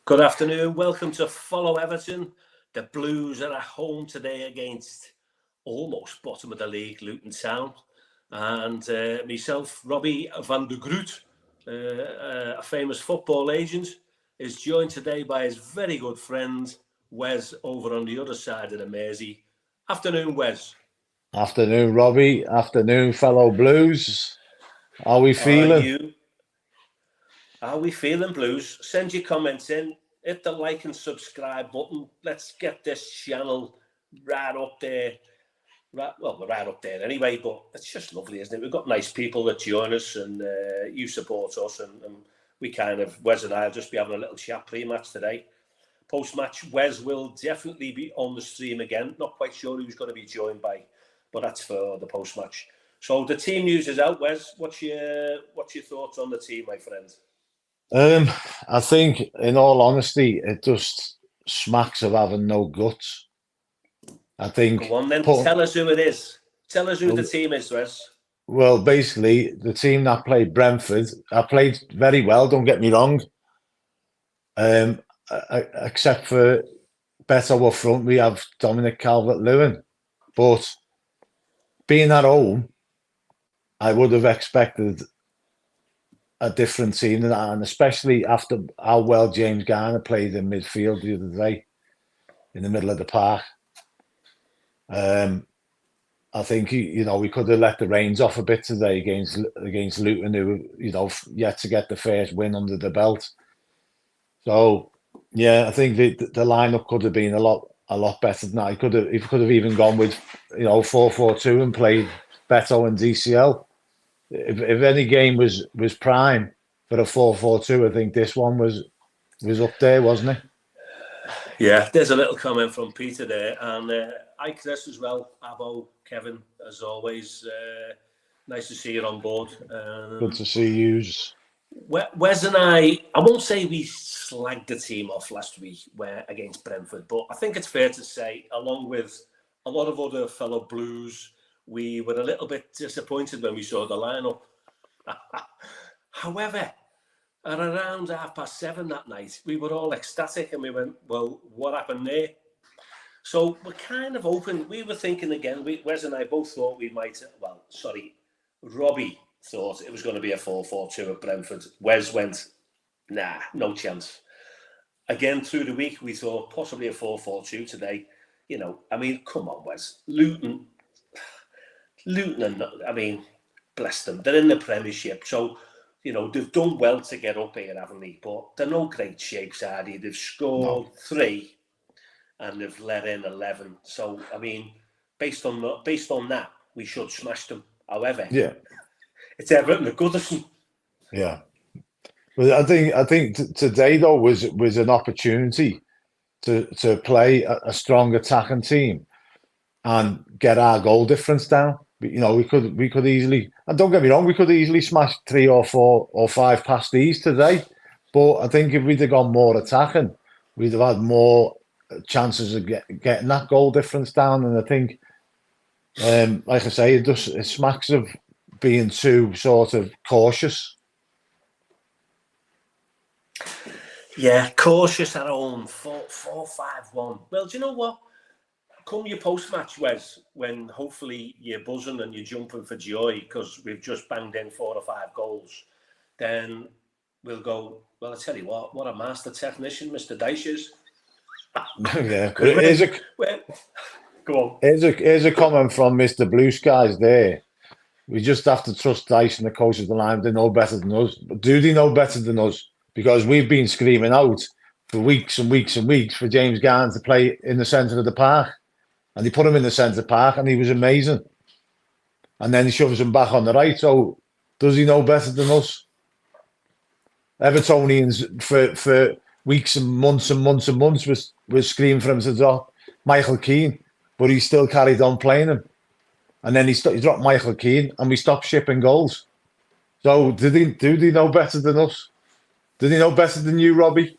Good afternoon. Welcome to Follow Everton. The Blues are at home today against almost bottom of the league, Luton Town. And myself, Robby Wez, a famous football agent, is joined today by his very good friend, Wez, over on the other side of the Mersey. Afternoon, Wez. Afternoon, Robby. Afternoon, fellow Blues. How are we feeling? How are we feeling, Blues? Send your comments in. Hit the like and subscribe button. Let's get this channel right up there. We're right up there anyway, but it's just lovely, isn't it? We've got nice people that join us, and you support us, and we kind of, Wez and I will just be having a little chat pre-match today. Post-match, Wez will definitely be on the stream again. Not quite sure who's going to be joined by, but that's for the post-match. So the team news is out, Wez. What's your thoughts on the team, my friend? I think, in all honesty, it just smacks of having no guts. I think. Go on then, tell us who it is. Tell us who the team is, Wez. Well, basically, the team that played Brentford, I played very well, don't get me wrong. Except for better up front, we have Dominic Calvert-Lewin. But being at home, I would have expected a different team than that, and especially after how well James Garner played in midfield the other day, in the middle of the park. I think we could have let the reins off a bit today against Luton, who yet to get the first win under the belt. So yeah, I think the lineup could have been a lot better than that. He could have even gone with 4-4-2 and played Beto and DCL. If any game was prime for a 4-4-2, I think this one was up there, wasn't it? Yeah, there's a little comment from Peter there, and hi Chris as well, Abo, Kevin, as always. Nice to see you on board. Good to see you. Wez and I won't say we slagged the team off last week against Brentford, but I think it's fair to say, along with a lot of other fellow Blues, we were a little bit disappointed when we saw the lineup. However, at around 7:30 that night, we were all ecstatic and we went, well, what happened there? So we're kind of open. We were thinking again, Wez and I both thought we might, Robby thought it was going to be a 4-4-2 at Brentford. Wez went, nah, no chance. Again, through the week, we thought possibly a 4-4-2 today. Come on, Wez. Luton, bless them. They're in the Premiership. So, they've done well to get up here, haven't they? But they're no great shapes, are they? They've scored 3 and they've let in 11. So, based on that, we should smash them. However, yeah, it's Everton and Goodison. Yeah. But I think today, though, was an opportunity to play a strong attacking team and get our goal difference down. We could easily, and don't get me wrong, we could easily smash 3 or 4 or 5 past these today. But I think if we'd have gone more attacking, we'd have had more chances of getting that goal difference down. And I think, like I say, it smacks of being too sort of cautious. Yeah, cautious at home, 4-5-1. Well, do you know what? Come your post-match, Wez, when hopefully you're buzzing and you're jumping for joy because we've just banged in 4 or 5 goals, then we'll go, well, I tell you what a master technician Mr. Dyche is. Yeah. Go on. Here's a comment from Mr. Blue Skies there. We just have to trust Dyche and the coaches of the line. They know better than us. But do they know better than us? Because we've been screaming out for weeks and weeks and weeks for James Garner to play in the centre of the park. And he put him in the centre park and he was amazing. And then he shoves him back on the right. So does he know better than us? Evertonians for weeks and months and months and months was screaming for him to drop Michael Keane, but he still carried on playing him. And then he dropped Michael Keane and we stopped shipping goals. So do they know better than us? Do they know better than you, Robby?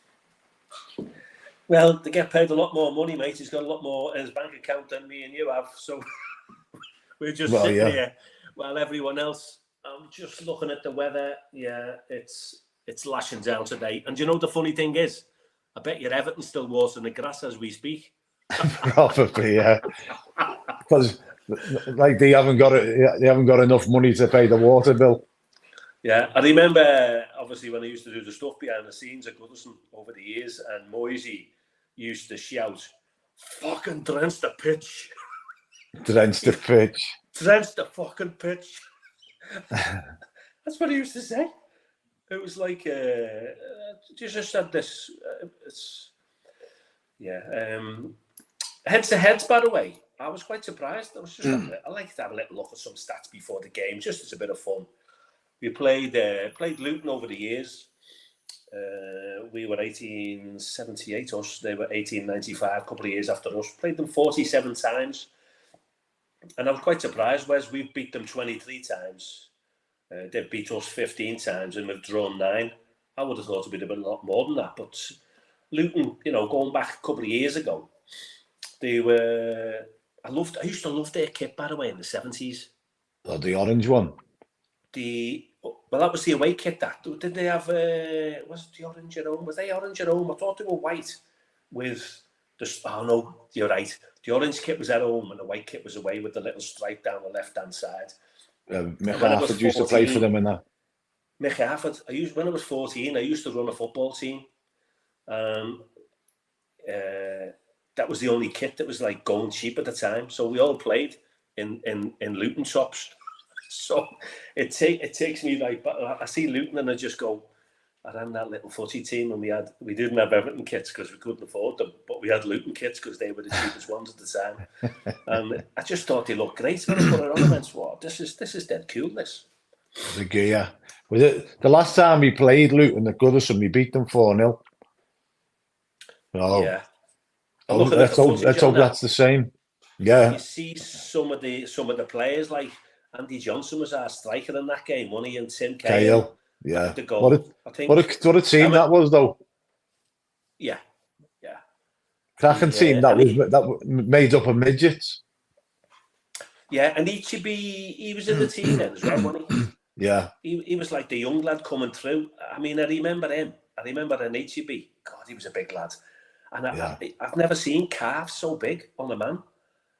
Well, they get paid a lot more money, mate. He's got a lot more in his bank account than me and you have. So we're just sitting here while everyone else. I'm just looking at the weather. Yeah, it's lashing down today. And you know the funny thing is, I bet your Everton still watering the grass as we speak. Probably, yeah. Because like they haven't got enough money to pay the water bill. Yeah, I remember obviously when I used to do the stuff behind the scenes at Goodison over the years, and Moisey used to shout, "Fucking drench the pitch." Drench the pitch. Drench the fucking pitch. That's what he used to say. It was like, you just had this, heads to heads, by the way. I was quite surprised. I was just, I like to have a little look at some stats before the game, just as a bit of fun. We played Luton over the years. We were 1878, us. They were 1895, a couple of years after us. Played them 47 times. And I was quite surprised, Wes. We've beat them 23 times. They've beat us 15 times and we've drawn 9. I would have thought it'd be a lot more than that. But Luton, going back a couple of years ago, they were... I used to love their kit, by the way, in the 70s. Oh, the orange one? Well, that was the away kit. Did they have? Was it the orange at home? Was they orange at home? I thought they were white with the. Oh no, you're right. The orange kit was at home and the white kit was away with the little stripe down the left-hand side. Mick Harford used to play for them in that. Mick Harford. When I was 14, I used to run a football team. That was the only kit that was like going cheap at the time. So we all played in Luton shops. So it takes me like, I see Luton and I just go, I ran that little footy team and we didn't have Everton kits because we couldn't afford them, but we had Luton kits because they were the cheapest ones at the time. And I just thought they looked great when I put it on. I went, wow, this is dead cool, this. The gear. Was it the last time we played Luton at Goodison, we beat them 4-0. Oh. Yeah. Let's hope that's the same. Yeah. You see some of the players like Andy Johnson was our striker in that game, wasn't he? And Tim Cahill. Yeah. The goal. What a team that was, though. Yeah. Cracking team that was made up of midgets. Yeah, and Ichibi, he was in the team then as well, wasn't he? Yeah. He was like the young lad coming through. I mean, I remember him. I remember an Ichibi. God, he was a big lad. And I've never seen calves so big on a man.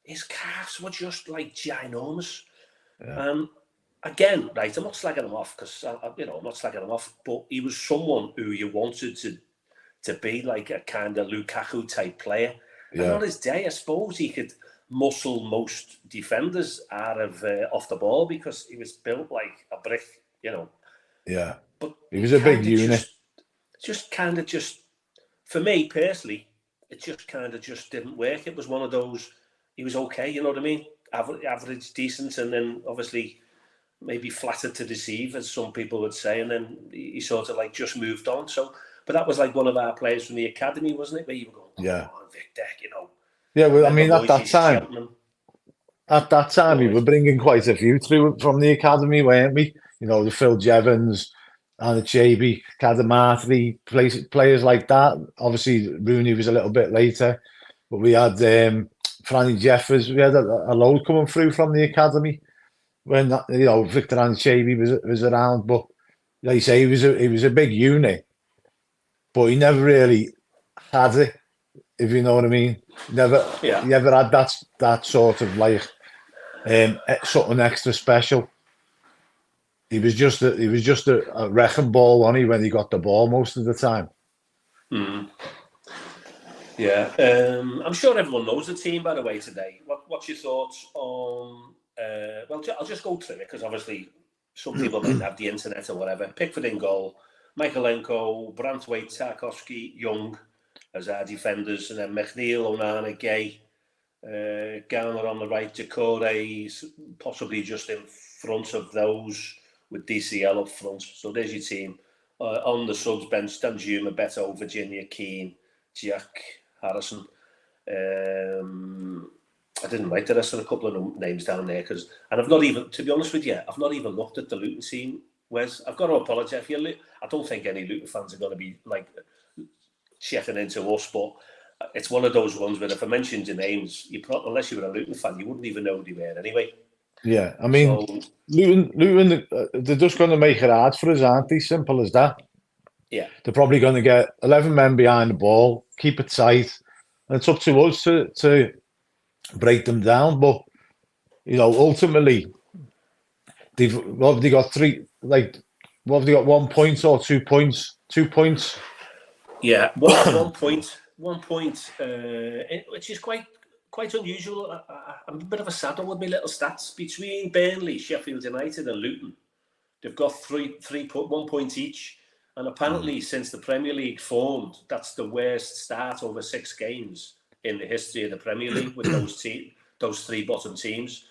His calves were just like ginormous. Yeah. Again, right, I'm not slagging him off because, I'm not slagging him off, but he was someone who you wanted to be like a kind of Lukaku type player. Yeah. And on his day, I suppose he could muscle most defenders out of off the ball because he was built like a brick, Yeah. But he was a big unit. For me personally, it just didn't work. It was one of those, he was okay, you know what I mean? Average, decent, and then obviously maybe flattered to deceive, as some people would say, and then he sort of like just moved on. So, but that was like one of our players from the academy, wasn't it? Where you were going, Vic Deck, Yeah, well, I mean, at that time, we were bringing quite a few through from the academy, weren't we? The Phil Jevons, Anna Chaby, Kadamatri, players like that. Obviously, Rooney was a little bit later, but we had Franny Jeffers. We had a load coming through from the academy when Victor Anchaby was around. But like you say, he was a big unit, but he never really had it. If you know what I mean, he never had that sort of like something extra special. He was just a wrecking ball, wasn't he, when he got the ball most of the time. Mm. Yeah, I'm sure everyone knows the team, by the way, today. What's your thoughts on... well, I'll just go through it, because obviously some people might have the internet or whatever. Pickford in goal, Michaelenko, Brantwaite, Tarkowski, Young as our defenders, and then McNeil, Onana, Gay, Garner on the right, Decore, possibly just in front of those, with DCL up front. So there's your team. On the subs bench, Danjuma, Beto, Virginia, Keane, Jack, Harrison. I didn't write the rest of a couple of names down there and I've not even, to be honest with you, I've not even looked at the Luton team. Wes, I've got to apologise for you. I don't think any Luton fans are going to be like checking into us, but it's one of those ones where if I mentioned your names, unless you were a Luton fan, you wouldn't even know who they were anyway. Yeah, I mean, Luton, they're just going to make it hard for us, aren't they? Simple as that. Yeah. They're probably going to get 11 men behind the ball, keep it tight, and it's up to us to break them down. But ultimately, what have they got? What have they got? 1 point or 2 points? 2 points. Yeah, one point, which is quite unusual. I'm a bit of a saddle with my little stats between Burnley, Sheffield United, and Luton. They've got 1 point each, and apparently since the Premier League formed, that's the worst start over 6 games in the history of the Premier League with those 3 bottom teams.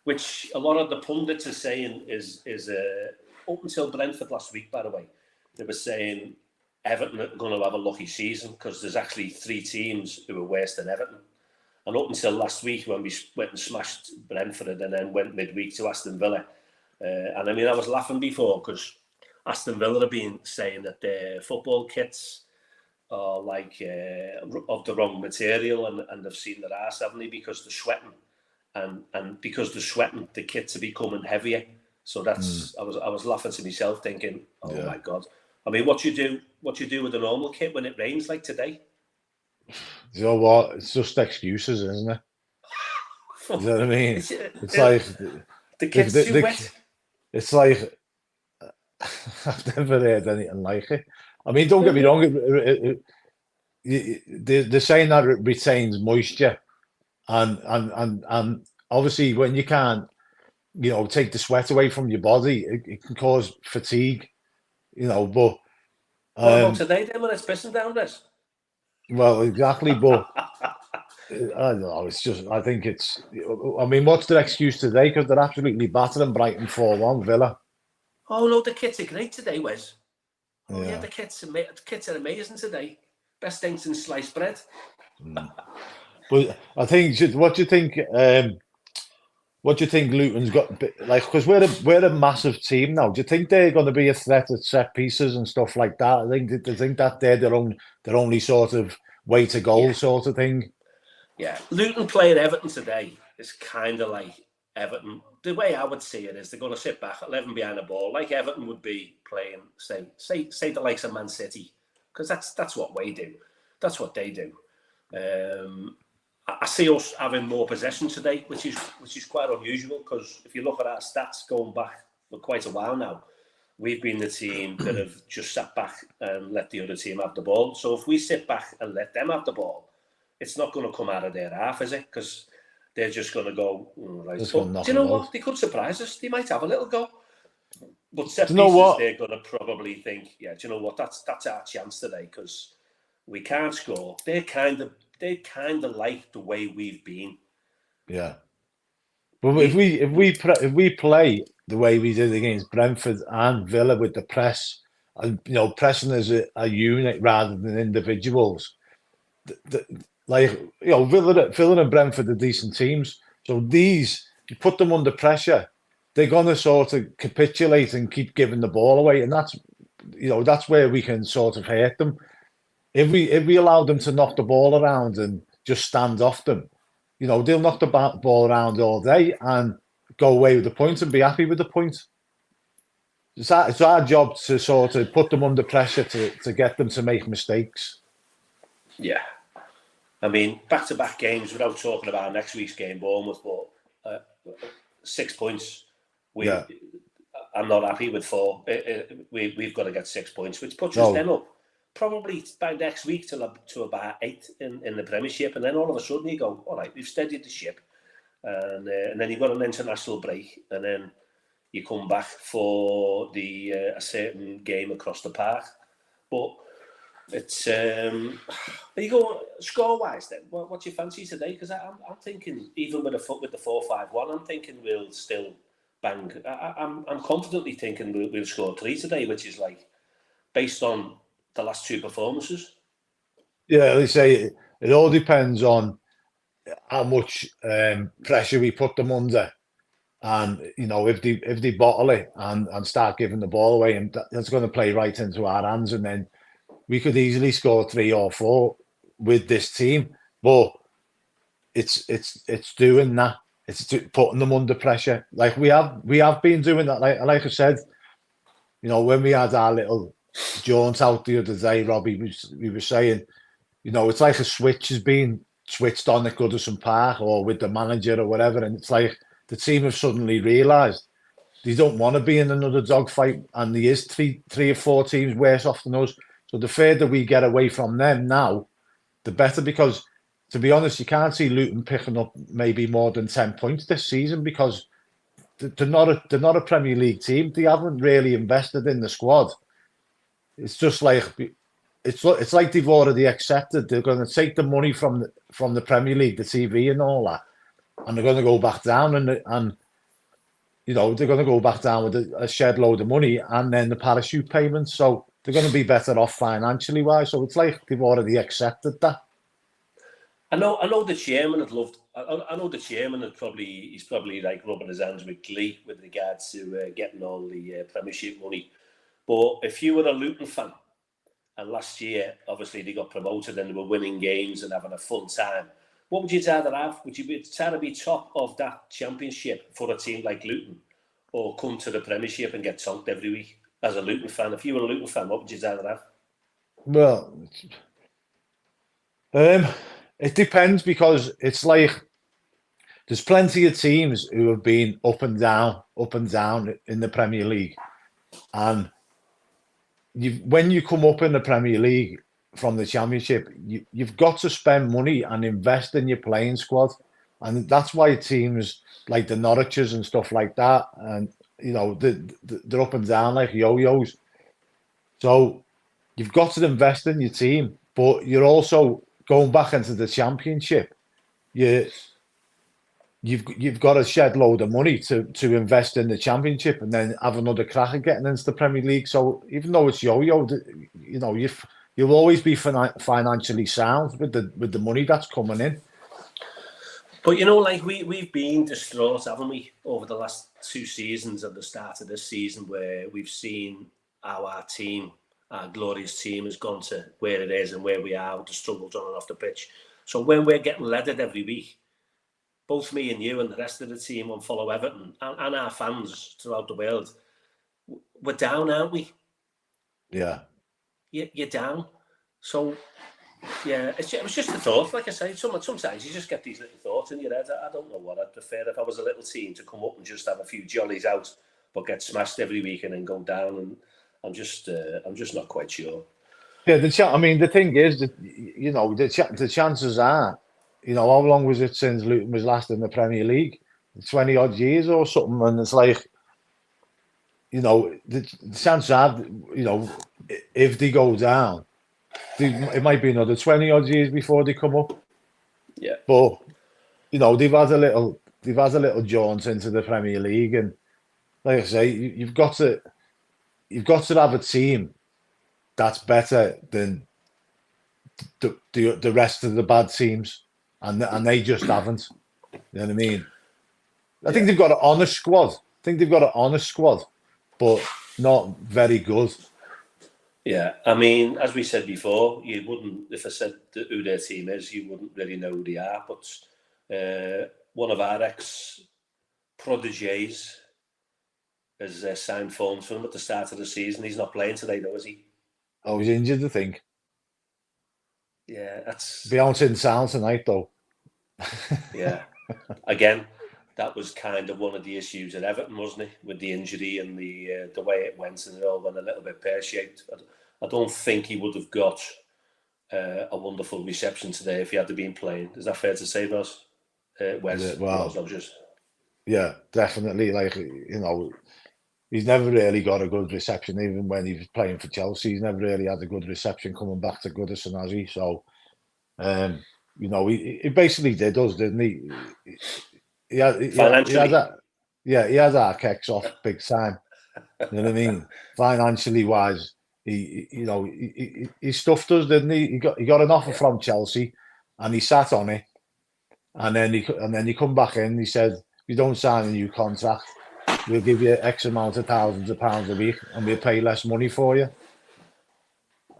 Which a lot of the pundits are saying is up until Brentford last week, by the way, they were saying Everton are going to have a lucky season because there's actually 3 teams who are worse than Everton. And up until last week when we went and smashed Brentford and then went midweek to Aston Villa. And I mean, I was laughing before because Aston Villa have been saying that their football kits are like of the wrong material and they've seen their arse, haven't they, because they're sweating. And because they're sweating, the kits are becoming heavier. So that's I was laughing to myself, thinking, "Oh my God!" I mean, what you do with a normal kit when it rains like today? You know what? It's just excuses, isn't it? You know what I mean? It's like the kit's too wet. It's like I've never heard anything like it. I mean, don't get me wrong. They're saying that it retains moisture. And obviously when you can't, take the sweat away from your body, it can cause fatigue, but what about today then when it's pissing down this? Well, exactly, but I don't know, I think what's their excuse today? Because they're absolutely battering Brighton 4-1 Villa. Oh no, the kits are great today, Wes. Oh Yeah, the kits are amazing today. Best things in sliced bread. But I think, what do you think? What do you think Luton's got? Like, because we're a massive team now. Do you think they're going to be a threat at set pieces and stuff like that? I think that they're their only sort of way to goal sort of thing. Yeah, Luton playing Everton today is kind of like Everton. The way I would see it is they're going to sit back 11 behind the ball, like Everton would be playing, say the likes of Man City, because that's what we do. That's what they do. I see us having more possession today, which is quite unusual because if you look at our stats going back for quite a while now, we've been the team that have just sat back and let the other team have the ball. So if we sit back and let them have the ball, it's not going to come out of their half, is it? Because they're just going to go, right. But do you know what? They could surprise us. They might have a little go. But set pieces, they're going to probably think, do you know what? That's our chance today because we can't score. They kind of like the way we've been. Yeah. But if we play the way we did against Brentford and Villa with the press, and pressing as a unit rather than individuals, Villa and Brentford are decent teams. So you put them under pressure, they're going to sort of capitulate and keep giving the ball away, and that's where we can sort of hurt them. If we allow them to knock the ball around and just stand off them, they'll knock the ball around all day and go away with the point and be happy with the point. It's our job to sort of put them under pressure to get them to make mistakes. Yeah. I mean, back-to-back games, without talking about next week's game, Bournemouth, but 6 points. I'm not happy with 4. We've got to get 6 points, which puts us then up probably by next week to about 8 in the Premiership, and then all of a sudden you go, all right, we've steadied the ship, and then you've got an international break, and then you come back for a certain game across the park. But it's are you going score-wise then? What do you fancy today? Because I'm thinking even with the 4-5-1, I'm thinking we'll still bang. I'm confidently thinking we'll score 3 today, which is like based on the last 2 performances. Yeah, they say it all depends on how much pressure we put them under, and if they bottle it and start giving the ball away, and that's going to play right into our hands, and then we could easily score 3 or 4 with this team. But it's doing that. It's putting them under pressure. Like we have been doing that. Like I said, when we had our little jaunt out the other day, Robbie, we were saying, it's like a switch has been switched on at Goodison Park or with the manager or whatever, and it's like the team have suddenly realised they don't want to be in another dogfight, and there is three or four teams worse off than us. So the further we get away from them now, the better, because to be honest, you can't see Luton picking up maybe more than 10 points this season because they're not a Premier League team. They haven't really invested in the squad. It's just like it's like they've already accepted they're going to take the money from the Premier League, the TV and all that, and they're going to go back down and they're going to go back down with a shed load of money and then the parachute payments. So they're going to be better off financially wise. So it's like they've already accepted that. I know the chairman had loved. I know the chairman he's probably like rubbing his hands with glee with regards to getting all the Premiership money. But if you were a Luton fan, and last year obviously they got promoted and they were winning games and having a fun time, what would you rather have? Would you rather be top of that Championship for a team like Luton, or come to the Premiership and get tonked every week as a Luton fan? If you were a Luton fan, what would you rather have? Well, it depends, because it's like there's plenty of teams who have been up and down in the Premier League, and when you come up in the Premier League from the Championship, you've got to spend money and invest in your playing squad, and that's why teams like the Norwiches and stuff like that, and they're up and down like yo-yos. So you've got to invest in your team, but you're also going back into the Championship. You've got a shed load of money to invest in the Championship and then have another crack at getting into the Premier League. So even though it's yo-yo, you'll always be financially sound with the money that's coming in. But like we've been distraught, haven't we, over the last 2 seasons at the start of this season, where we've seen our team, our glorious team, has gone to where it is and where we are with the struggles on and off the pitch. So when we're getting leaded every week, both me and you and the rest of the team on Follow Everton and our fans throughout the world, we're down, aren't we? Yeah. You're down. So, yeah, it was just a thought. Like I say, sometimes you just get these little thoughts in your head. I don't know what I'd prefer if I was a little team to come up and just have a few jollies out, but get smashed every week and then go down. And I'm just not quite sure. Yeah, the thing is that the chances are, how long was it since Luton was last in the Premier League? 20 odd years or something, and it's like, the chances are, if they go down, it might be another 20 odd years before they come up. Yeah. But they've had a little jaunt into the Premier League, and like I say, you've got to have a team that's better than the rest of the bad teams, and they just haven't. You know what I mean? I think they've got an honest squad. But not very good. Yeah, I mean, as we said before, you wouldn't, if I said who their team is, you wouldn't really know who they are. But one of our ex-prodigies has signed phones for him at the start of the season. He's not playing today, though, is he? Oh, he's injured, I think. Yeah, that's... Beyonce sound tonight, though. Yeah. Again, that was kind of one of the issues at Everton, wasn't it? With the injury and the way it went, and it all went a little bit pear-shaped. I don't think he would have got a wonderful reception today if he had been playing. Is that fair to say, Ross? Wes? Well, yeah, definitely. Like, he's never really got a good reception, even when he was playing for Chelsea. He's never really had a good reception coming back to Goodison, has he? So, he basically did us, didn't he? He had our kicks off big time. You know what I mean? Financially wise, he stuffed us, didn't he? He got an offer from Chelsea, and he sat on it, and then he come back in. He said, "If you don't sign a new contract, we'll give you X amount of thousands of pounds a week, and we'll pay less money for you."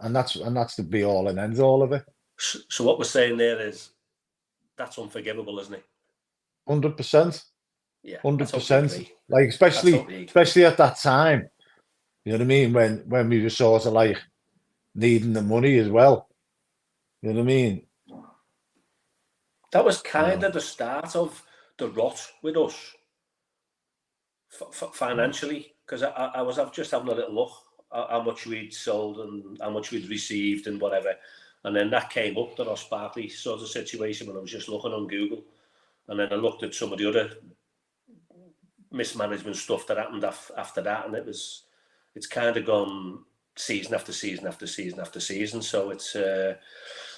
And that's the be all and end all of it. So what we're saying there is that's unforgivable, isn't it? 100%. Yeah, 100%. Like especially at that time, You know what I mean? When we were sort of like needing the money as well. You know what I mean? That was You kind know. of the start of the rot with us financially, because I've just having a little look at how much we'd sold and how much we'd received and whatever, and then that came up, the Ross Barkley sort of situation, when I was just looking on Google, and then I looked at some of the other mismanagement stuff that happened after that, and it's kind of gone season after season after season after season. So it's I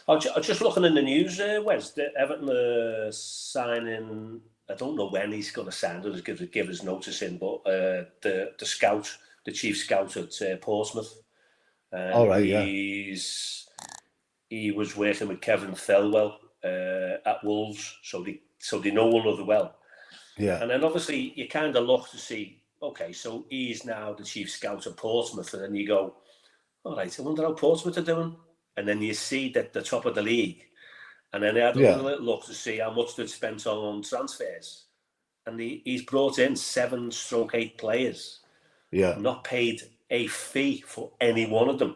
was just looking in the news, Wes, that Everton signing. I don't know when he's going to sign or give his notice in, but the scout, the chief scout at Portsmouth, All right, yeah. He was working with Kevin Thelwell at Wolves, so they know one another well. Yeah. And then obviously you kind of look to see, okay, so he's now the chief scout at Portsmouth, and then you go, all right, I wonder how Portsmouth are doing. And then you see that the top of the league, and then they had a little look to see how much they'd spent on transfers, and he's brought in 7/8 players, not paid a fee for any one of them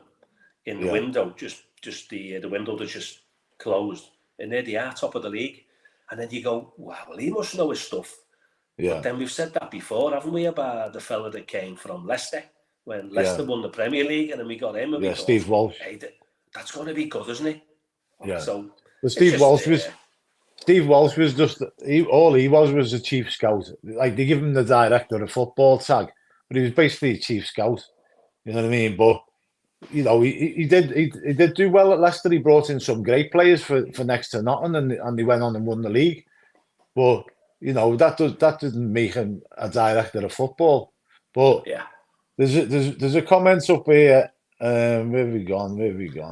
in the window. Just the window that just closed, and there they are, top of the league. And then you go, wow, well, he must know his stuff. Yeah. But then we've said that before, haven't we, about the fella that came from Leicester when Leicester won the Premier League, and then we got him, and we thought, Steve Walsh. Hey, that's going to be good, isn't it? Yeah. So but Steve Walsh was just all he was a chief scout. Like, they give him the director of football tag, but he was basically a chief scout. You know what I mean? But you know, he did do well at Leicester. He brought in some great players for next to nothing, and they went on and won the league. But you know, that doesn't make him a director of football. But there's a comment up here. Where have we gone?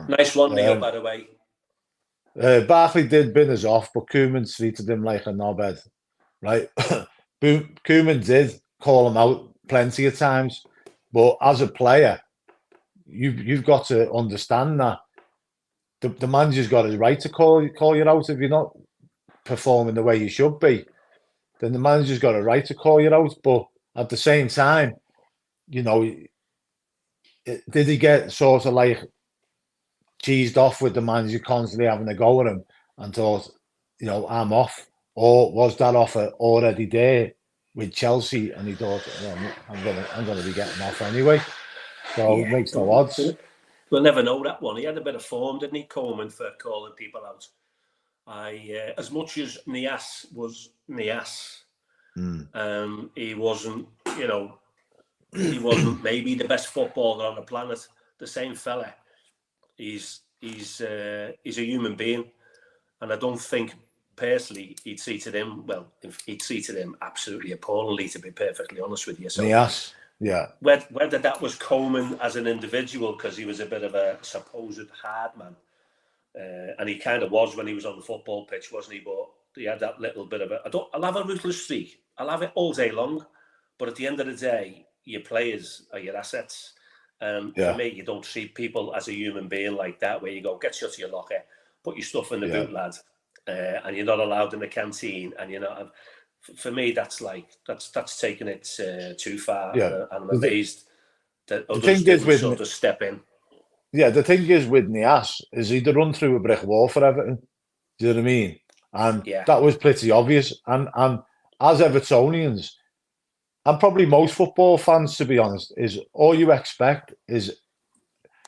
Nice one, Leo, by the way. Barkley did bin us off, but Koeman treated him like a knobhead, right? Koeman did call him out plenty of times, but as a player, you've got to understand that the manager's got his right to call you out if you're not performing the way you should be. Then the manager's got a right to call you out, but at the same time, you know, did he get sort of like cheesed off with the manager constantly having a go at him and thought, you know, I'm off? Or was that offer already there with Chelsea and he thought, I'm gonna be getting off anyway? So it makes no odds. We'll never know that one. He had a bit of form, didn't he, Coleman, for calling people out? As much as Nias was Nias, he wasn't, you know, he wasn't maybe the best footballer on the planet. The same fella. He's a human being, and I don't think personally he'd treated him well. He'd treated him absolutely appallingly, to be perfectly honest with you. So yes, yeah. Whether that was Coleman as an individual, because he was a bit of a supposed hard man, and he kind of was when he was on the football pitch, wasn't he? But he had that little bit of I'll have a ruthless streak. I'll have it all day long, but at the end of the day, your players are your assets. For me, you don't treat people as a human being like that, where you go, get shut to your locker, put your stuff in the boot, lad, and you're not allowed in the canteen, and you're not. For me, that's taking it too far, and I'm amazed that others didn't sort of step in. Yeah, the thing is with Nias is he'd run through a brick wall for Everton. Do you know what I mean? And that was pretty obvious. And as Evertonians, and probably most football fans, to be honest, is all you expect is,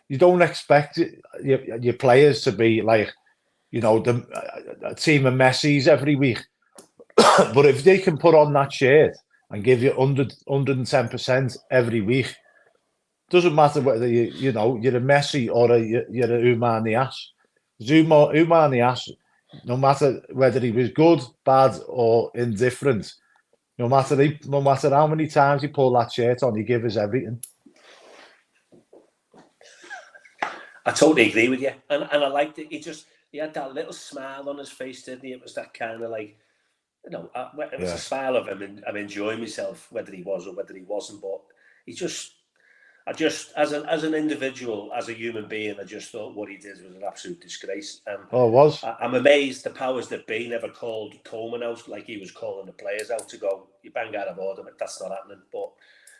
you don't expect your players to be like, you know, a team of Messis every week. But if they can put on that shirt and give you 110% every week, doesn't matter whether you're a Messi or you're a Oumar Nias. Oumar Nias, no matter whether he was good, bad, or indifferent, no matter how many times he pulled that shirt on, he gave us everything. I totally agree with you, and I liked it. He had that little smile on his face, didn't he? It was that kind of like, you know, it was a smile of him. I'm enjoying myself, whether he was or whether he wasn't. But I just, as an individual, as a human being, I just thought what he did was an absolute disgrace. It was. I'm amazed the powers that be never called Coleman out like he was calling the players out to go, you bang out of order, but that's not happening. But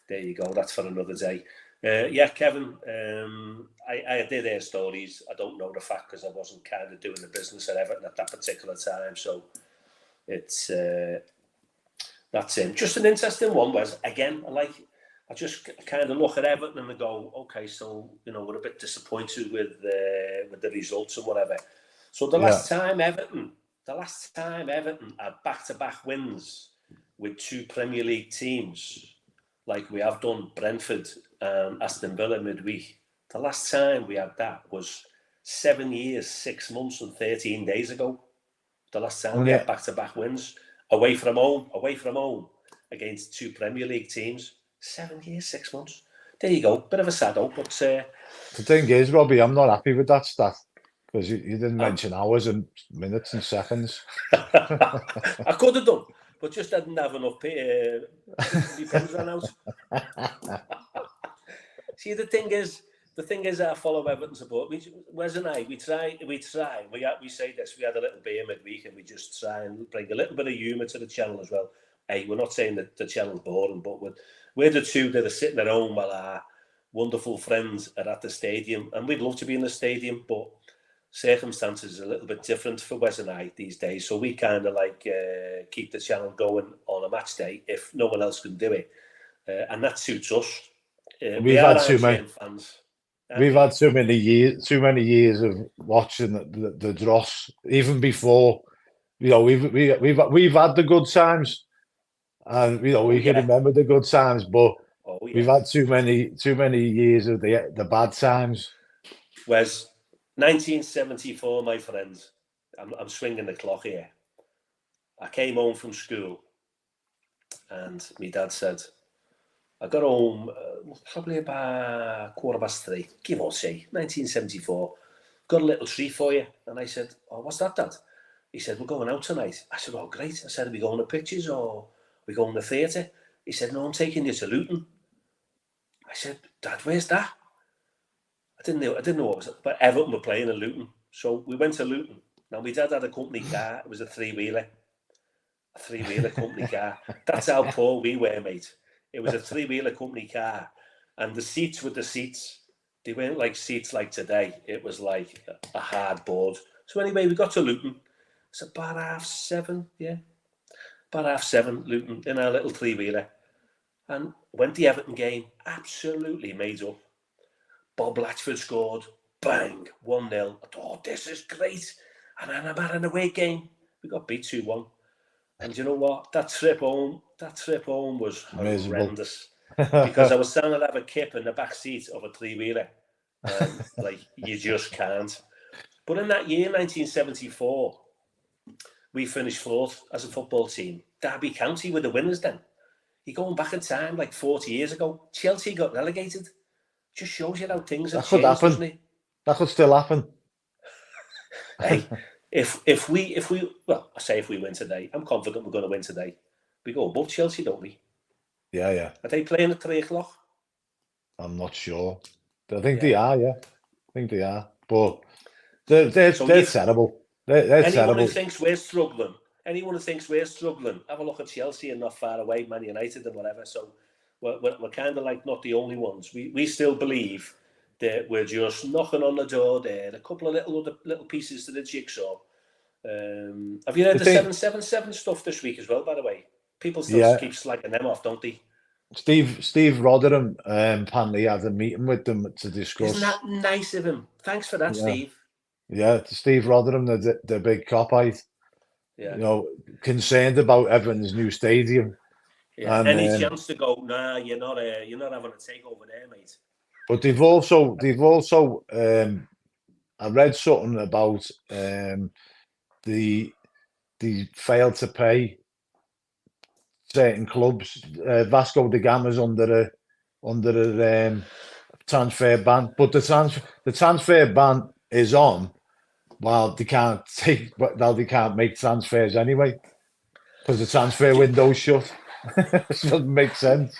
there you go, that's for another day. Yeah, Kevin, I did hear stories. I don't know the fact because I wasn't kind of doing the business at Everton at that particular time. So it's that's it. Just an interesting one was, again, I just kind of look at Everton and I go, okay, so, we're a bit disappointed with the results and whatever. So the last time Everton had back-to-back wins with 2 Premier League teams, like we have done Brentford and Aston Villa midweek. The last time we had that was 7 years, 6 months and 13 days ago. The last time we had back-to-back wins away from home against 2 Premier League teams. 7 years, 6 months. There you go. Bit of a sad hope, but the thing is, Robbie, I'm not happy with that stat because you didn't mention hours and minutes and seconds. I could have done, but just didn't have enough pens ran out. See, the thing is, I follow Everton support. Wes and I, we try. We say this. We had a little beer midweek, and we just try and bring a little bit of humour to the channel as well. Hey, we're not saying that the channel's boring, but we're the two that are sitting at home while our wonderful friends are at the stadium, and we'd love to be in the stadium, but circumstances are a little bit different for Wes and I these days. So we kind of keep the channel going on a match day if no one else can do it, and that suits us. We've had too many fans. We've had too many years of watching the dross. Even before, we've had the good times, and we can remember the good times. But we've had too many years of the bad times. Whereas 1974, my friends, I'm swinging the clock here. I came home from school, and my dad said, I got home probably about 3:15, give or take, 1974. Got a little treat for you. And I said, oh, what's that, Dad? He said, we're going out tonight. I said, oh, great. I said, are we going to pictures or are we going to the theatre? He said, no, I'm taking you to Luton. I said, Dad, where's that? I didn't know what it was, but Everton were playing in Luton. So we went to Luton. Now, my dad had a company car. It was a three-wheeler company car. That's how poor we were, mate. It was a three-wheeler company car, and the seats were the seats. They weren't like seats like today. It was like a hard board. So anyway, we got to Luton. It's about 7:30, yeah. About 7:30, Luton, in our little three-wheeler. And went the Everton game, absolutely made up. Bob Latchford scored, bang, 1-0. I thought, oh, this is great. And then I'm at an away game. We got beat 2-1. And you know what? That trip home was horrendous. Because I was trying to have a kip in the back seat of a three-wheeler. You just can't. But in that year, 1974, we finished 4th as a football team. Derby County were the winners then. You're going back in time, 40 years ago. Chelsea got relegated. Just shows you how things have changed, doesn't it? That could still happen. Hey, if we win today, I'm confident we're going to win today. We go above Chelsea, don't we? Yeah. Are they playing at 3:00? I'm not sure. I think they are, yeah. I think they are. But they're terrible. They're anyone terrible. Who thinks we're struggling, have a look at Chelsea and not far away, Man United and whatever. So we're kind of not the only ones. We still believe that we're just knocking on the door there. A couple of little pieces to the jigsaw. Have you heard the 777 stuff this week as well, by the way? People still keep slagging them off, don't they? Steve Rotherham apparently had a meeting with them to discuss. Isn't that nice of him? Thanks for that, Steve. Yeah, Steve Rotherham, the big copite. Yeah. Concerned about Everton's new stadium. Yeah. And, any chance to go? Nah, you're not having a takeover there, mate. But they've also I read something about the failed to pay certain clubs. Vasco da Gama's under a transfer ban, but the transfer ban is on while they can't make transfers anyway because the transfer window's shut. It doesn't make sense.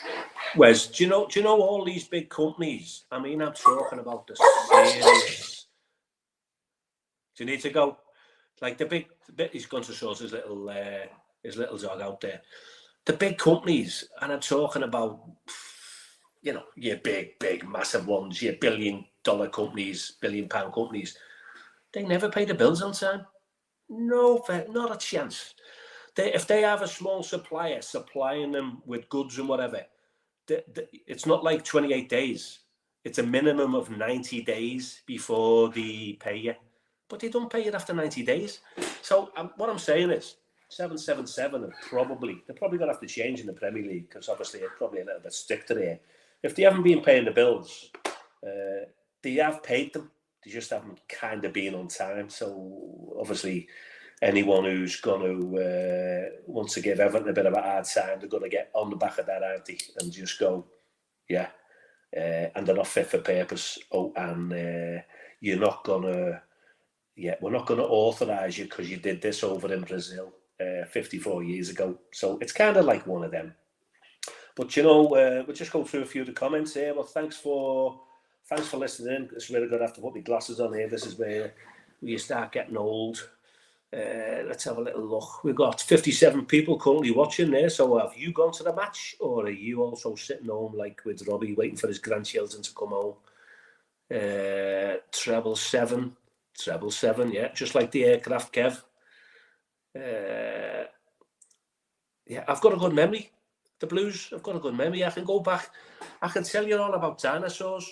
Wes, do you know all these big companies? I mean, I'm talking about the serious. Do you need to go? He's going to sort his little dog out there. The big companies, and I'm talking about your big, massive ones, your billion-dollar companies, billion-pound companies, they never pay the bills on time. No, not a chance. If they have a small supplier supplying them with goods and whatever, it's not like 28 days. It's a minimum of 90 days before they pay you. But they don't pay it after 90 days. So what I'm saying is 777 they're probably going to have to change in the Premier League, because obviously it's probably a little bit stricter here. If they haven't been paying the bills, they have paid them. They just haven't kind of been on time. So obviously anyone who's going to want to give Everton a bit of a hard time, they're going to get on the back of that, aren't they? And just go, yeah. And they're not fit for purpose. Oh, and you're not going to... Yeah, we're not going to authorise you because you did this over in Brazil 54 years ago. So it's kind of like one of them. But, we'll just go through a few of the comments here. Well, thanks for listening. It's really good to have to put my glasses on here. This is where you start getting old. Let's have a little look. We've got 57 people currently watching there. So have you gone to the match, or are you also sitting home like with Robby, waiting for his grandchildren to come home? Treble seven, yeah, just like the aircraft, Kev. Yeah, I've got a good memory. The Blues, I've got a good memory. I can go back. I can tell you all about dinosaurs.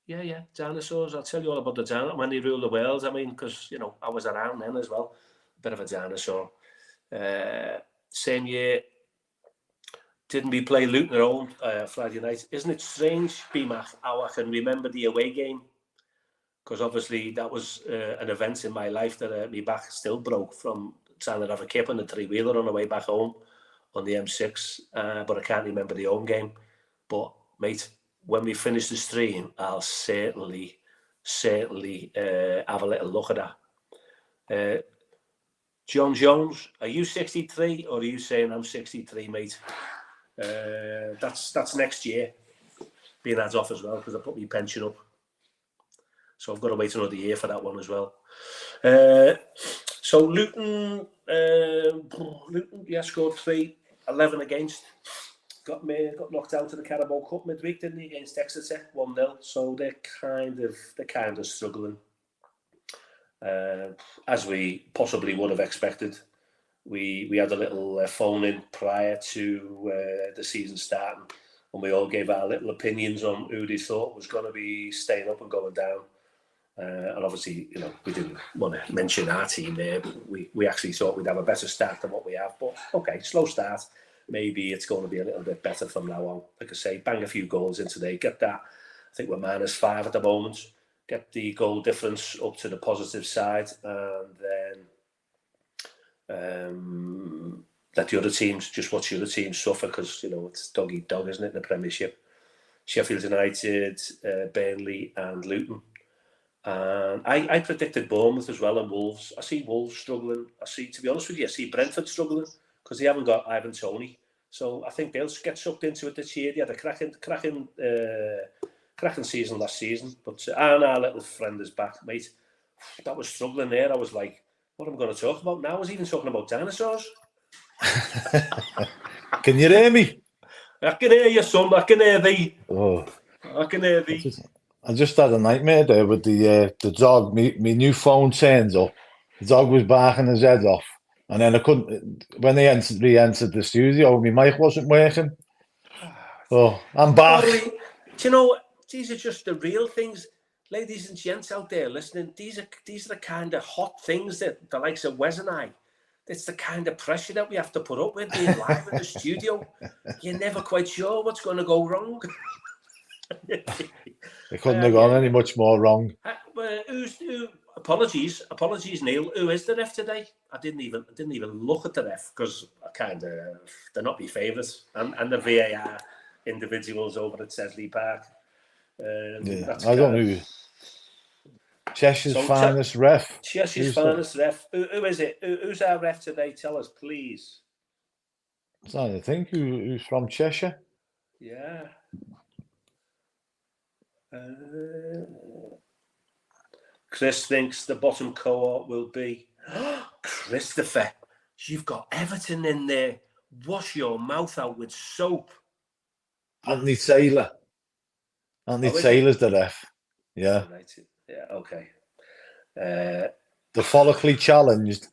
Yeah, dinosaurs. I'll tell you all about the dinosaurs when they ruled the world. I mean, because, I was around then as well. A bit of a dinosaur. Same year, didn't we play Luton at home Friday night? Isn't it strange, BMAC, how I can remember the away game? Because obviously that was an event in my life that my back still broke from trying to have a kip on the three-wheeler on the way back home on the M6. But I can't remember the home game. But, mate, when we finish the stream, I'll certainly have a little look at that. John Jones, are you 63 or are you saying I'm 63, mate? That's next year. Being added off as well because I put my pension up. So I've got to wait another year for that one as well. So Luton, scored 3-11 against. Got knocked out of the Carabao Cup midweek, didn't he, against Exeter, 1-0. So they're kind of struggling, as we possibly would have expected. We had a little phone in prior to the season starting, and we all gave our little opinions on who they thought was going to be staying up and going down. And obviously, we didn't want to mention our team there, but we actually thought we'd have a better start than what we have. But okay, slow start. Maybe it's going to be a little bit better from now on. Like I say, bang a few goals in today. Get that. I think we're -5 at the moment. Get the goal difference up to the positive side, and then let the other teams just watch the other teams suffer, because it's dog eat dog, isn't it, in the Premiership? Sheffield United, Burnley, and Luton. And I predicted Bournemouth as well, and Wolves. I see Wolves struggling. To be honest with you, I see Brentford struggling because they haven't got Ivan Toney. So I think they'll get sucked into it this year. They had a cracking season last season. But our little friend is back, mate. That was struggling there. I was like, what am I going to talk about now? I was even talking about dinosaurs. Can you hear me? I can hear you, son. I can hear thee. Oh, I can hear thee. I just had a nightmare there with the dog. My new phone turns up. The dog was barking his head off, and then I couldn't. When they re-entered the studio, my mic wasn't working. Oh, I'm back. Do you know, these are just the real things, ladies and gents out there listening. These are the kind of hot things that the likes of Wes and I. It's the kind of pressure that we have to put up with being live in the studio. You're never quite sure what's going to go wrong. It couldn't have gone any much more wrong. Apologies, Neil. Who is the ref today? I didn't even look at the ref because they're not my favourites, and the VAR individuals over at Sedley Park. I don't know. Cheshire's finest ref. Cheshire's finest ref. Who is it? Who's our ref today? Tell us, please. I'm trying to think who's from Cheshire. Yeah. Chris thinks the bottom cohort will be Christopher. You've got Everton in there. Wash your mouth out with soap. Anthony Taylor. Anthony Oh, is he? Taylor's the ref. Yeah. Right. Yeah, okay. The follically challenged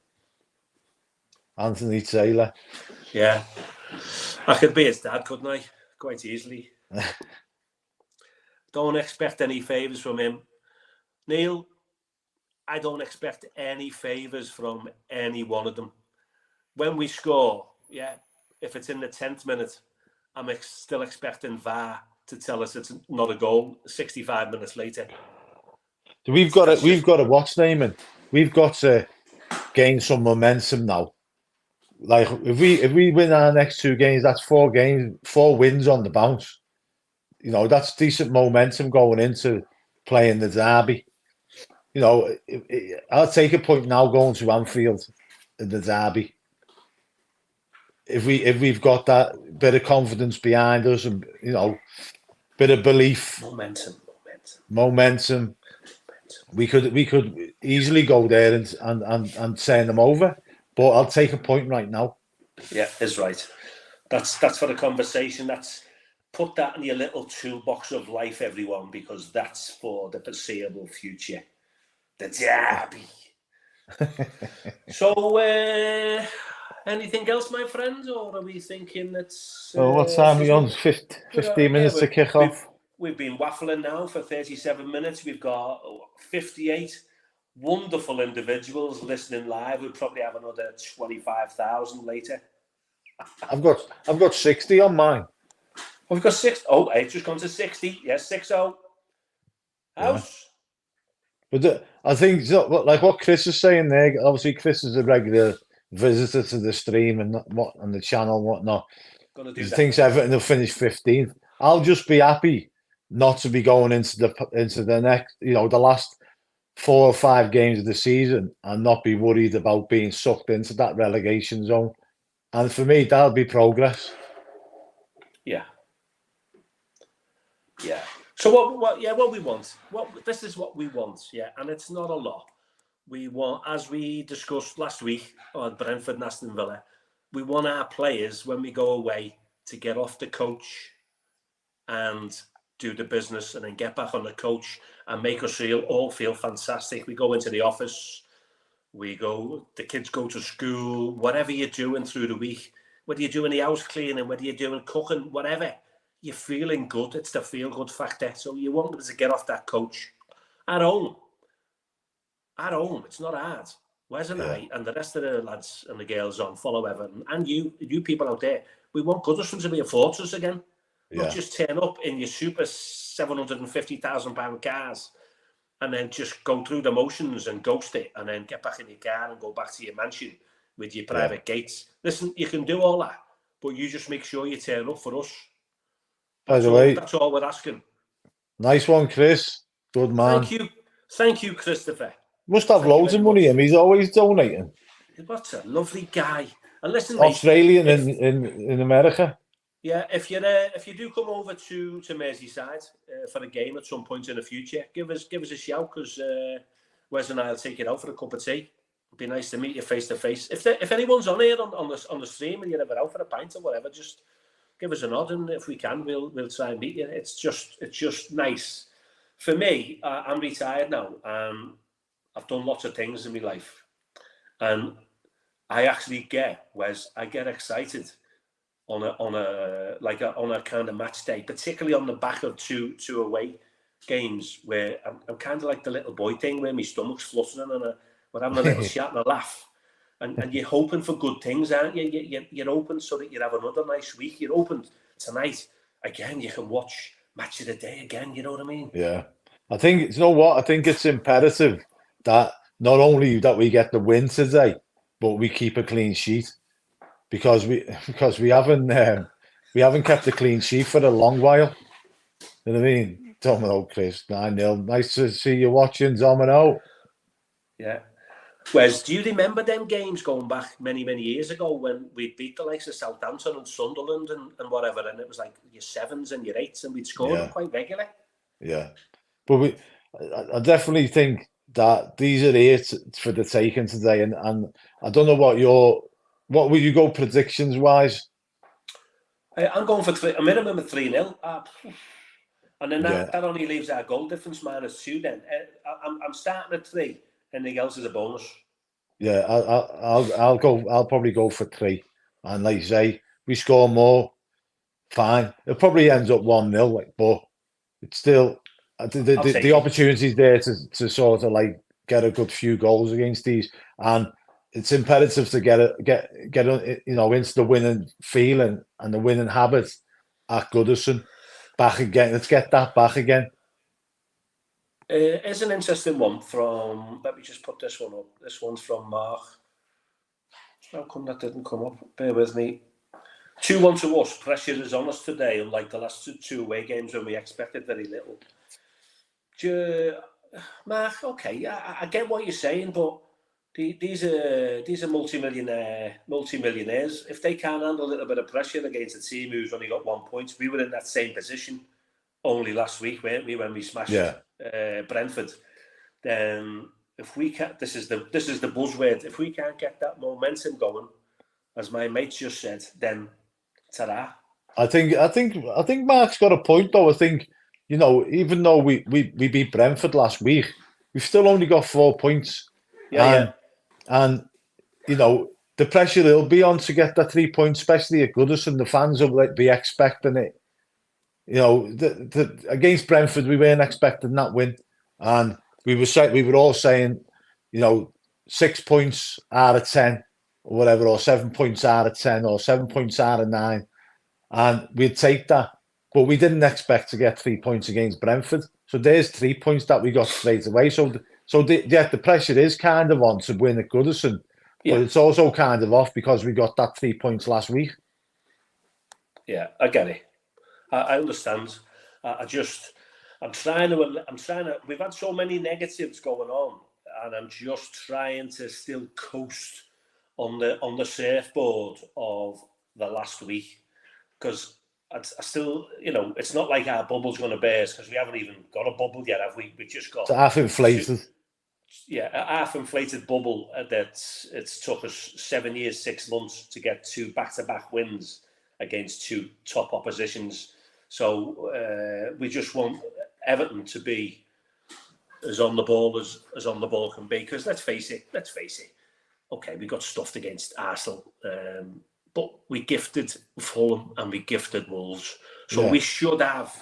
Anthony Taylor. Yeah. I could be his dad, couldn't I? Quite easily. Don't expect any favours from him. Neil, I don't expect any favours from any one of them. When we score, yeah, if it's in the 10th minute, I'm still expecting VAR to tell us it's not a goal 65 minutes later. We've got to watch Neyman. We've got to gain some momentum now. Like if we win our next 2 games, that's 4 wins on the bounce. You know, that's decent momentum going into playing the derby. You know, I'll take a point now going to Anfield in the derby. If we've got that bit of confidence behind us, and you know, bit of belief, momentum, we could easily go there and turn them over. But I'll take a point right now. Yeah, is right. That's for the conversation. Put that in your little toolbox of life, everyone, because that's for the foreseeable future. The derby. So, anything else, my friends, or are we thinking that's... what time are we on? 15 minutes to kick off. We've been waffling now for 37 minutes. We've got 58 wonderful individuals listening live. We'll probably have another 25,000 later. I've got 60 on mine. We've got 6. Oh, it's just gone to 60. Yes, 60. House. Yeah. But I think, like what Chris is saying there, obviously Chris is a regular visitor to the stream and the channel and whatnot. He thinks Everton will finish 15th. I'll just be happy not to be going into the next, you know, the last 4 or 5 games of the season and not be worried about being sucked into that relegation zone. And for me, that'll be progress. Yeah. Yeah. So what we want. This is what we want, yeah, and it's not a lot. We want, as we discussed last week on Brentford and Aston Villa, we want our players when we go away to get off the coach and do the business and then get back on the coach and make us all feel fantastic. We go into the office, the kids go to school, whatever you're doing through the week, whether you're doing the house cleaning, whether you're doing cooking, whatever, you're feeling good. It's the feel-good factor. So you want them to get off that coach at home. At home, it's not hard. Wes and I and the rest of the lads and the girls on Follow Everton and you people out there, we want Goodison to be a fortress again. Not just turn up in your super £750,000 cars and then just go through the motions and ghost it and then get back in your car and go back to your mansion with your private gates. Listen, you can do all that, but you just make sure you turn up for us. By the way, that's all we're asking. Nice one, Chris. Good man. Thank you, Christopher. Must have loads of money in him. He's always donating. What a lovely guy. And listen, Australian in America. Yeah, if you do come over to Merseyside for a game at some point in the future, give us a shout, because Wes and I will take you out for a cup of tea. It'd be nice to meet you face to face. If anyone's on here on the stream and you're ever out for a pint or whatever, just give us a nod, and if we can, we'll try and meet you. It's just nice. For me, I'm retired now. I've done lots of things in my life, and I actually I get excited on a kind of match day, particularly on the back of two away games where I'm kind of like the little boy thing where my stomach's fluttering and we're having a little chat and a laugh, and you're hoping for good things, aren't you? You're open so that you have another nice week. You're open tonight again. You can watch match of the day again. You know what I mean? Yeah, I think you know what I think. It's imperative that not only that we get the win today, but we keep a clean sheet, because we haven't kept a clean sheet for a long while. You know what I mean? Domino, Chris, 9-0. Nice to see you watching, Domino. Yeah. Wes, do you remember them games going back many, many years ago when we beat the likes of Southampton and Sunderland and whatever, and it was like your 7s and your 8s, and we'd score them quite regularly? Yeah. But I definitely think that these are here for the taking today, and I don't know what will you go predictions wise? I'm going for a minimum of 3-0. And then Yeah. that only leaves our goal difference -2 then. I'm starting at 3. Anything else is a bonus. Yeah, I'll probably go for 3. And like you say, we score more, fine. It probably ends up 1-0, like, but it's still the opportunity's there to sort of like get a good few goals against these, and it's imperative to get into the winning feeling and the winning habit at Goodison back again. Let's get that back again. Here's an interesting one from. Let me just put this one up. This one's from Mark. How come that didn't come up? Bear with me. 2-1 to us. Pressure is on us today, unlike the last two away games when we expected very little. Mark, okay, I get what you're saying, but these are multi-millionaires. If they can't handle a little bit of pressure against a team who's only got 1 point, we were in that same position only last week, weren't we, when we smashed Brentford? Then if we can't, this is the buzzword. If we can't get that momentum going, as my mate just said, then ta-da. I think Mark's got a point though. I think, even though we beat Brentford last week, we've still only got 4 points. And the pressure will be on to get that 3 points, especially at Goodison. The fans will be expecting it. Against Brentford, we weren't expecting that win, and we were all saying, 6 points out of 10, or whatever, or 7 points out of 10, or 7 points out of 9, and we'd take that. But we didn't expect to get 3 points against Brentford. So there's 3 points that we got straight away. So the pressure is kind of on to win at Goodison, but it's also kind of off because we got that 3 points last week. Yeah, I get it. I understand. I'm trying to. We've had so many negatives going on, and I'm just trying to still coast on the surfboard of the last week, because I still, it's not like our bubble's going to burst, because we haven't even got a bubble yet, have we? We've just got it's half inflated. A half-inflated bubble that it's took us 7 years, 6 months to get 2 back-to-back wins against 2 top oppositions. So we just want Everton to be as on the ball as on the ball can be. Because let's face it. Okay, we got stuffed against Arsenal, but we gifted Fulham and we gifted Wolves. So we should have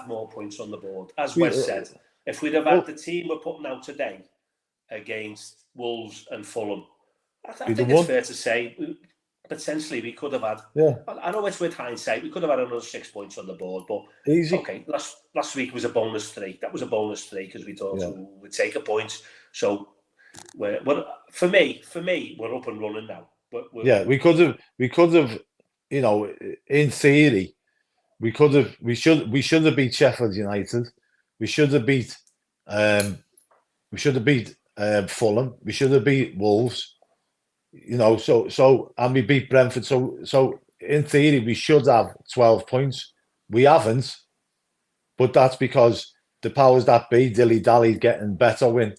more points on the board. As Wes said, if we'd have had the team we're putting out today against Wolves and Fulham, I think it's fair to say potentially we could have had. I know it's with hindsight. We could have had another 6 points on the board, but easy. Okay, last week was a bonus 3. That was a bonus 3 because we thought we'd take a point. So for me, we're up and running now. We could have, in theory, we should have beat Sheffield United. We should have beat Fulham. We should have beat Wolves. And we beat Brentford. So in theory, we should have 12 points. We haven't, but that's because the powers that be dilly-dallied getting better win.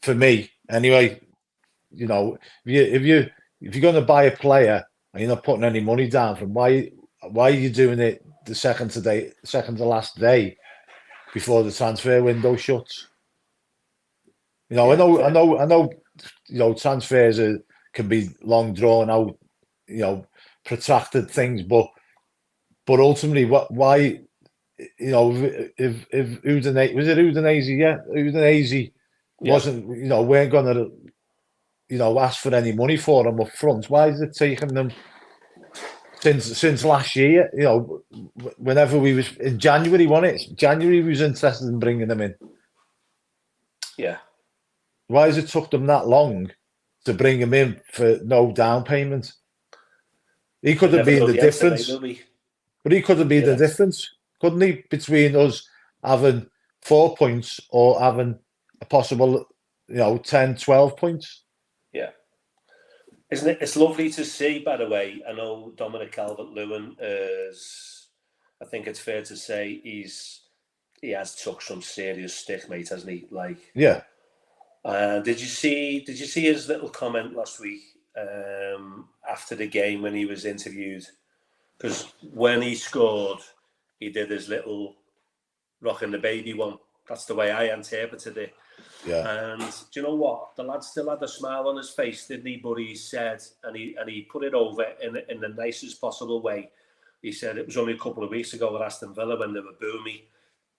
For me, anyway, if you're going to buy a player and you're not putting any money down from, why are you doing it the second to last day before the transfer window shuts? I know. Transfers can be long drawn out, protracted things, but ultimately, why? If Udinese, was it Udinese? Yeah, Udinese wasn't, weren't going to, ask for any money for him up front. Why is it taking them since last year? Whenever we was in January, wasn't it? January we was interested in bringing them in. Yeah. Why has it took them that long to bring him in for no down payment? He could have been the difference. But he could have been the difference, couldn't he, between us having 4 points or having a possible, 10, 12 points? Yeah. Isn't it? It's lovely to see, by the way. I know Dominic Calvert-Lewin is, I think it's fair to say, he has took some serious stick, mate, hasn't he? Yeah. Did you see his little comment last week after the game when he was interviewed? Because when he scored, he did his little rocking the baby one. That's the way I interpreted it. Yeah. And do you know what? The lad still had a smile on his face, didn't he? But he said, and he put it over in the nicest possible way. He said it was only a couple of weeks ago at Aston Villa when they were booming.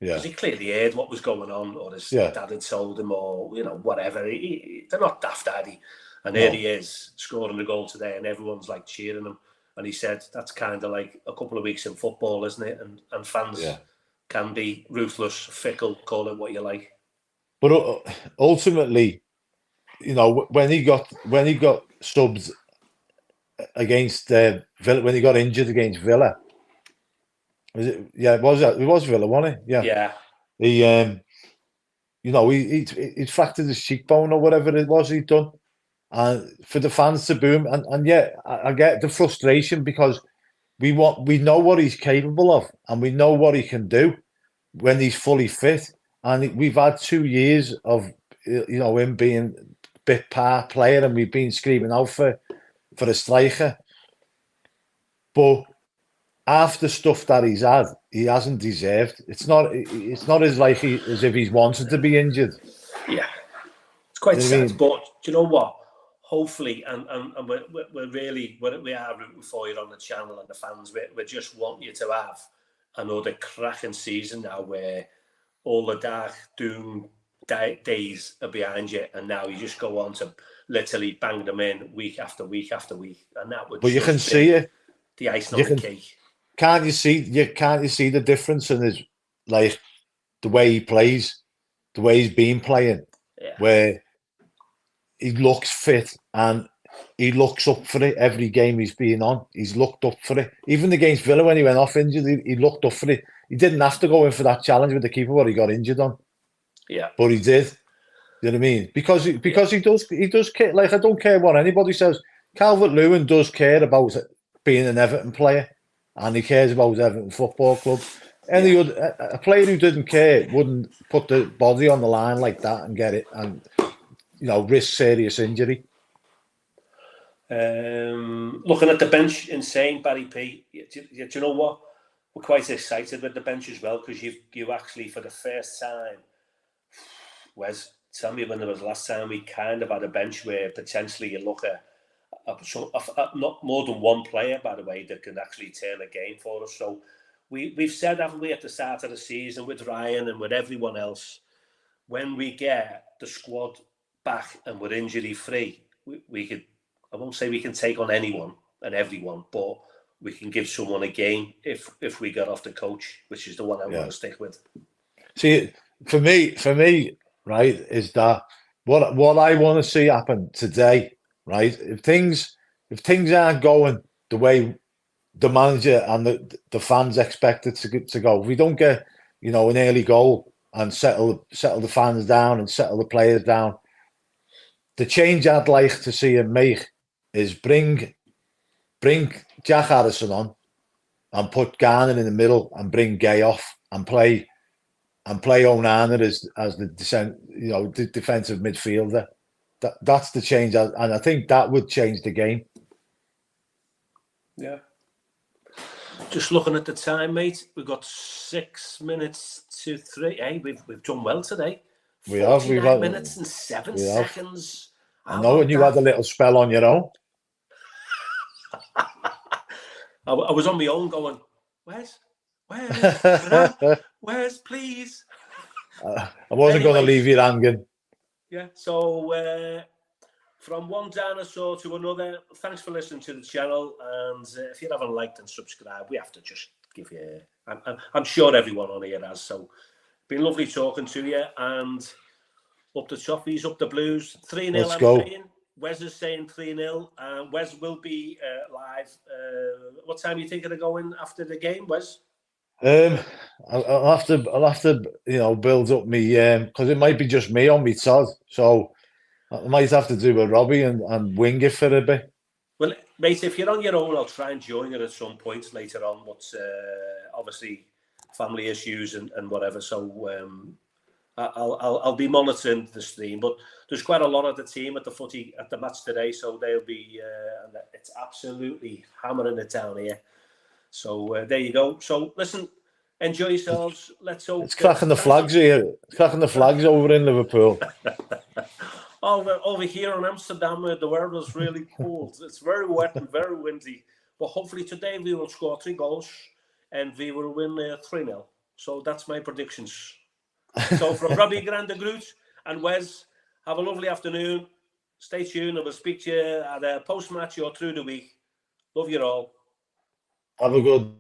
Yeah. Because he clearly heard what was going on, or his dad had told him, or whatever. They're not daft, Daddy. And here he is scoring the goal today, and everyone's like cheering him. And he said that's kind of like a couple of weeks in football, isn't it? And fans can be ruthless, fickle, call it what you like. But ultimately, when he got subbed against Villa, when he got injured against Villa, was it? Yeah, it was Villa, wasn't it? Yeah. Yeah. He he'd fractured his cheekbone or whatever it was he'd done, and for the fans to boom, and I get the frustration because we know what he's capable of, and we know what he can do when he's fully fit, and we've had 2 years of him being bit part player, and we've been screaming out for a striker, but after stuff that he's had, he hasn't deserved. It's not as if he's wanted to be injured. Yeah, it's quite sad. But do you know what? Hopefully, and we are rooting for you on the channel and the fans. We just want you to have another cracking season now, where all the dark doom days are behind you, and now you just go on to literally bang them in week after week after week, and that would. But you can see it. The icing on the cake. Can't you see the difference in his, like, the way he plays, the way he's been playing, where he looks fit and he looks up for it every game he's been on. He's looked up for it. Even against Villa when he went off injured, he looked up for it. He didn't have to go in for that challenge with the keeper what he got injured on. Yeah. But he did. You know what I mean? Because he does care. Like, I don't care what anybody says. Calvert-Lewin does care about being an Everton player, and he cares about Everton Football Club. A player who didn't care wouldn't put the body on the line like that and get it and risk serious injury. Looking at the bench, insane, Barry P. Do you know what? We're quite excited with the bench as well, because you actually, for the first time, Wes, tell me when there was last time we kind of had a bench where potentially you look at not more than one player, by the way, that can actually turn a game for us. So we've said, haven't we, at the start of the season with Ryan and with everyone else, when we get the squad back and we're injury free, we could, I won't say we can take on anyone and everyone, but we can give someone a game if we get off the coach, which is the one I want to stick with. See, for me, right, is that what I want to see happen today. Right, if things aren't going the way the manager and the fans expect it to go, if we don't get an early goal and settle the fans down and settle the players down, the change I'd like to see him make is bring Jack Harrison on and put Garner in the middle and bring Gay off and play Onana as the defensive midfielder. That's the change, and I think that would change the game. Yeah. Just looking at the time, mate, we've got 6 minutes to 3. Hey, we've done well today. We have. 49 minutes and 7 seconds. I know, and you had a little spell on your own. I was on my own going, where's, please? I wasn't going to leave you hanging. Yeah, so from one dinosaur to another, thanks for listening to the channel. And if you haven't liked and subscribed, we have to just give you... I'm sure everyone on here has. So, been lovely talking to you. And up the Toffees, up the Blues. 3-0, Let's go. Saying. Wes is saying 3-0. Wes will be live. What time are you thinking of going after the game, Wes? I'll have to build up me because it might be just me on me Todd, so I might have to do a Robby and wing it for a bit. Well, mate, if you're on your own, I'll try and join you at some point later on. But obviously, family issues and whatever. So I'll be monitoring the stream. But there's quite a lot of the team at the match today, so they'll be. It's absolutely hammering it down here. So there you go. So listen, Enjoy yourselves. Let's hope. It's cracking the flags here. It's cracking the flags over in Liverpool. Over here in Amsterdam, the weather is really cold. It's very wet and very windy. But hopefully today we will score 3 goals and we will win 3-0. So that's my predictions. So from Robbie Grande Groot and Wes, have a lovely afternoon. Stay tuned and we'll speak to you at a post-match or through the week. Love you all. Have a good